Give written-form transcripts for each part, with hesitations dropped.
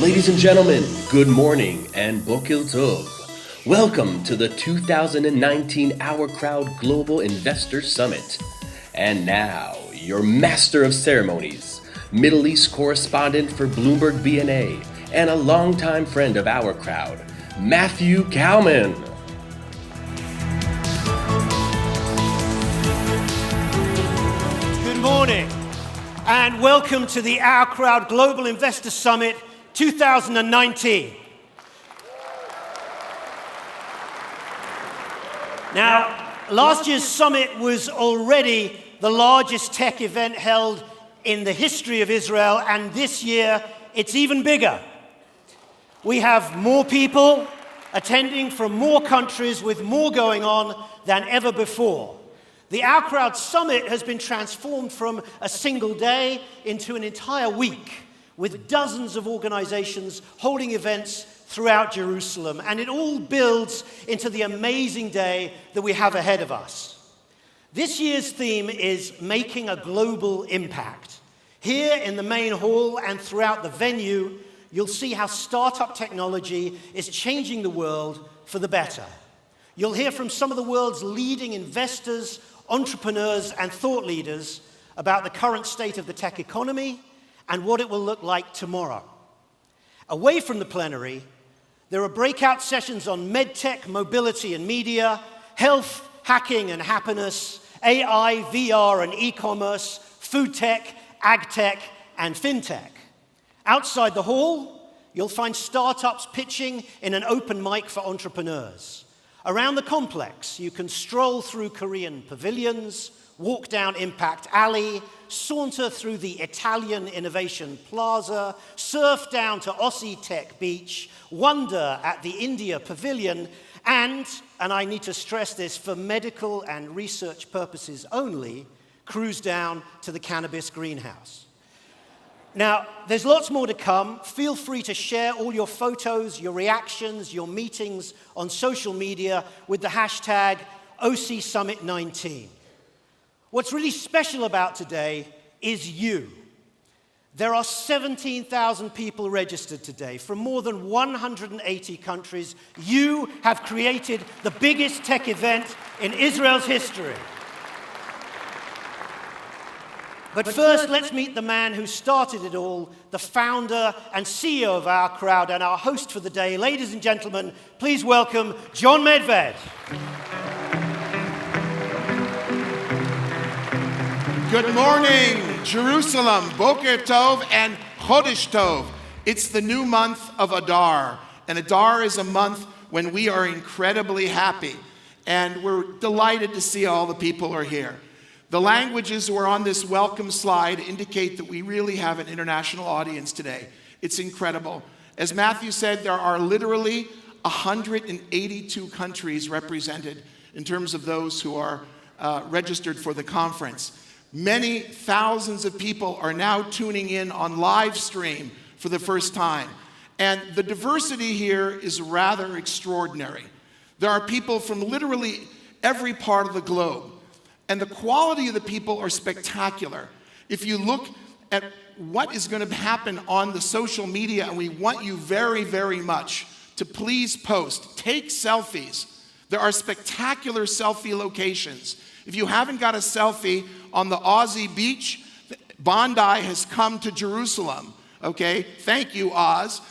Ladies and gentlemen, good morning and Boker Tov. Welcome to the 2019 OurCrowd Global Investor Summit. And now, your master of ceremonies, Middle East correspondent for Bloomberg BNA, and a longtime friend of OurCrowd, Matthew Kalman. Good morning, and welcome to the OurCrowd Global Investor Summit 2019. Now, last year's summit was already the largest tech event held in the history of Israel, and this year it's even bigger. We have more people attending from more countries with more going on than ever before. The OurCrowd Summit has been transformed from a single day into an entire week, with dozens of organizations holding events throughout Jerusalem, and it all builds into the amazing day that we have ahead of us. This year's theme is making a global impact. Here in the main hall and throughout the venue, you'll see how startup technology is changing the world for the better. You'll hear from some of the world's leading investors, entrepreneurs, and thought leaders about the current state of the tech economy and what it will look like tomorrow. Away from the plenary, there are breakout sessions on medtech, mobility and media, health, hacking and happiness, AI, VR and e-commerce, food tech, ag tech and fintech. Outside the hall, you'll find startups pitching in an open mic for entrepreneurs. Around the complex, you can stroll through Korean pavilions, walk down Impact Alley, saunter through the Italian Innovation Plaza, surf down to Aussie Tech Beach, wander at the India Pavilion, and I need to stress this, for medical and research purposes only, cruise down to the cannabis greenhouse. Now, there's lots more to come. Feel free to share all your photos, your reactions, your meetings on social media with the hashtag OCSummit19. What's really special about today is you. There are 17,000 people registered today from more than 180 countries. You have created the biggest tech event in Israel's history. But first, let's meet the man who started it all, the founder and CEO of OurCrowd and our host for the day. Ladies and gentlemen, please welcome John Medved. Good morning, Jerusalem, Boker Tov and Chodesh Tov. It's the new month of Adar, and Adar is a month when we are incredibly happy, and we're delighted to see all the people are here. The languages who are on this welcome slide indicate that we really have an international audience today. It's incredible. As Matthew said, there are literally 182 countries represented in terms of those who are registered for the conference. Many thousands of people are now tuning in on live stream for the first time. And the diversity here is rather extraordinary. There are people from literally every part of the globe. And the quality of the people are spectacular. If you look at what is going to happen on the social media, and we want you very, very much to please post, take selfies. There are spectacular selfie locations. If you haven't got a selfie on the Aussie beach, Bondi has come to Jerusalem, okay? Thank you, Oz.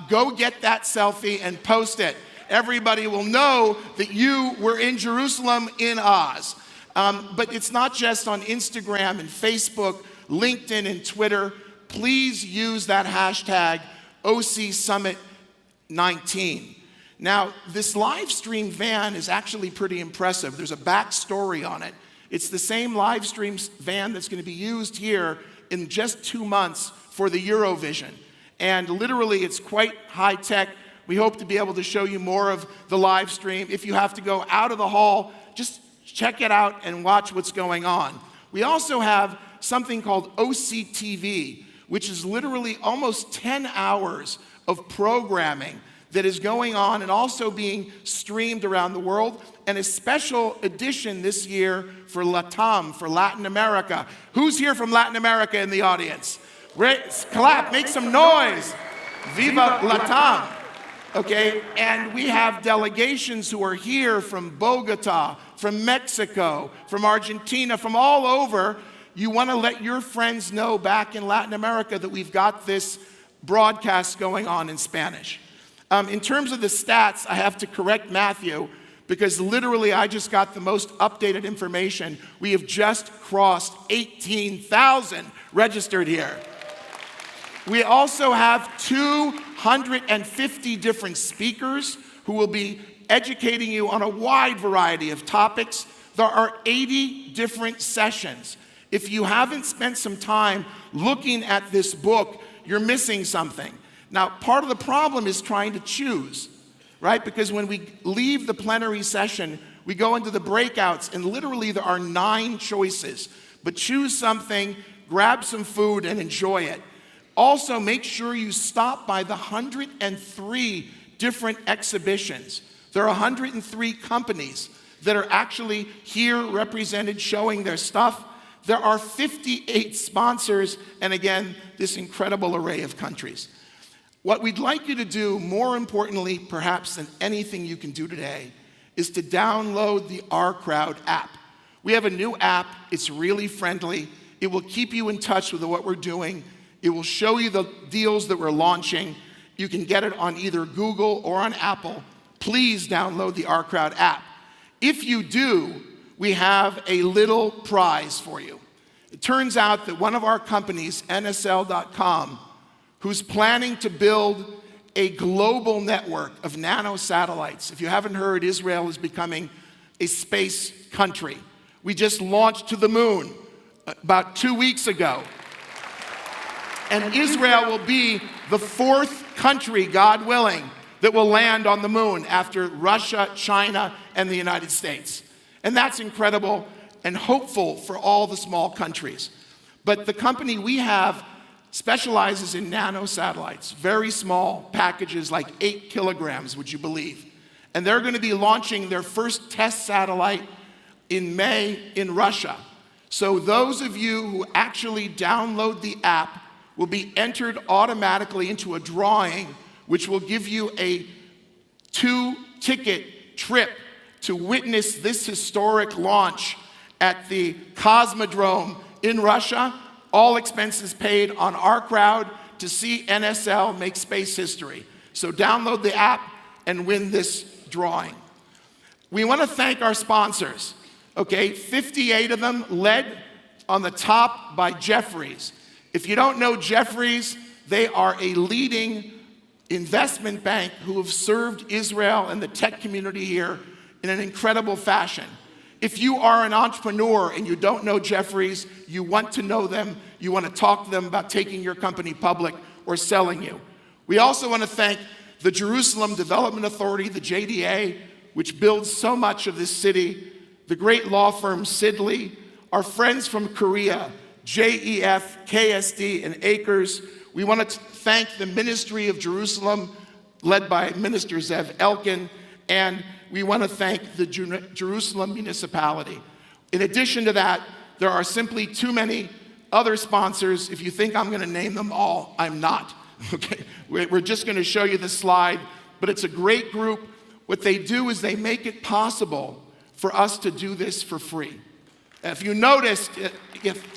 Go get that selfie and post it. Everybody will know that you were in Jerusalem in Oz. But it's not just on Instagram and Facebook, LinkedIn and Twitter. Please use that hashtag OCSummit19. Now, this live stream van is actually pretty impressive. There's a backstory on it. It's the same live stream van that's going to be used here in just 2 months for the Eurovision. And literally, it's quite high tech. We hope to be able to show you more of the live stream. If you have to go out of the hall, just check it out and watch what's going on. We also have something called OCTV, which is literally almost 10 hours of programming that is going on and also being streamed around the world, and a special edition this year for LATAM, for Latin America. Who's here from Latin America in the audience? Clap, make some noise. Viva Latam. Okay, and we have delegations who are here from Bogota, from Mexico, from Argentina, from all over. You want to let your friends know back in Latin America that we've got this broadcast going on in Spanish. In terms of the stats, I have to correct Matthew, because literally I just got the most updated information. We have just crossed 18,000 registered here. We also have 250 different speakers who will be educating you on a wide variety of topics. There are 80 different sessions. If you haven't spent some time looking at this book, you're missing something. Now, part of the problem is trying to choose, right? Because when we leave the plenary session, we go into the breakouts, and literally there are 9 choices. But choose something, grab some food, and enjoy it. Also, make sure you stop by the 103 different exhibitions. There are 103 companies that are actually here represented, showing their stuff. There are 58 sponsors, and again, this incredible array of countries. What we'd like you to do, more importantly perhaps than anything you can do today, is to download the OurCrowd app. We have a new app. It's really friendly. It will keep you in touch with what we're doing. It will show you the deals that we're launching. You can get it on either Google or on Apple. Please download the OurCrowd app. If you do, we have a little prize for you. It turns out that one of our companies, NSL.com, who's planning to build a global network of nanosatellites. If you haven't heard, Israel is becoming a space country. We just launched to the moon about 2 weeks ago. And Israel will be the 4th country, God willing, that will land on the moon after Russia, China, and the United States. And that's incredible and hopeful for all the small countries. But the company we have specializes in nanosatellites, very small packages, like 8 kilograms, would you believe? And they're going to be launching their first test satellite in May in Russia. So those of you who actually download the app will be entered automatically into a drawing, which will give you a 2-ticket trip to witness this historic launch at the Cosmodrome in Russia. All expenses paid on OurCrowd to see NSL make space history. So download the app and win this drawing. We want to thank our sponsors, okay? 58 of them, led on the top by Jefferies. If you don't know Jefferies, they are a leading investment bank who have served Israel and the tech community here in an incredible fashion. If you are an entrepreneur and you don't know Jefferies, you want to know them, you want to talk to them about taking your company public or selling you. We also want to thank the Jerusalem Development Authority, the JDA, which builds so much of this city, the great law firm Sidley, our friends from Korea, JEF, KSD, and Acres. We want to thank the Ministry of Jerusalem, led by Minister Zev Elkin, and we want to thank the Jerusalem municipality. In addition to that, there are simply too many other sponsors. If you think I'm going to name them all, I'm not. Okay, we're just going to show you the slide, but it's a great group. What they do is they make it possible for us to do this for free. If you noticed,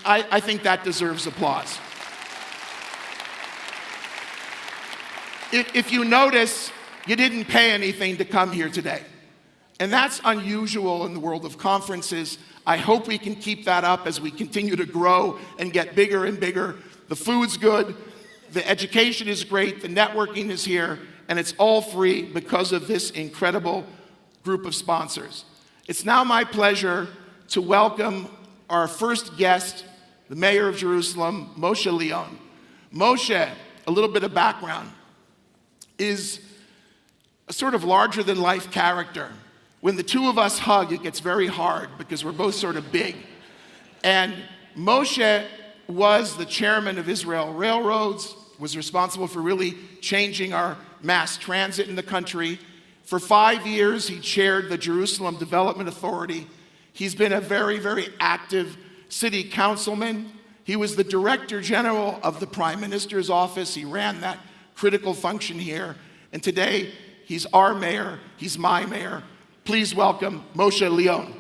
I think that deserves applause. If you notice, you didn't pay anything to come here today. And that's unusual in the world of conferences. I hope we can keep that up as we continue to grow and get bigger and bigger. The food's good, the education is great, the networking is here, and it's all free because of this incredible group of sponsors. It's now my pleasure to welcome our first guest, the mayor of Jerusalem, Moshe Leon. Moshe, a little bit of background, is a sort of larger-than-life character. When the two of us hug, it gets very hard because we're both sort of big. And Moshe was the chairman of Israel Railroads, was responsible for really changing our mass transit in the country. For 5 years, he chaired the Jerusalem Development Authority. He's been a very, very active city councilman. He was the director general of the Prime Minister's office. He ran that critical function here. And today, he's our mayor, he's my mayor. Please welcome Moshe Leon.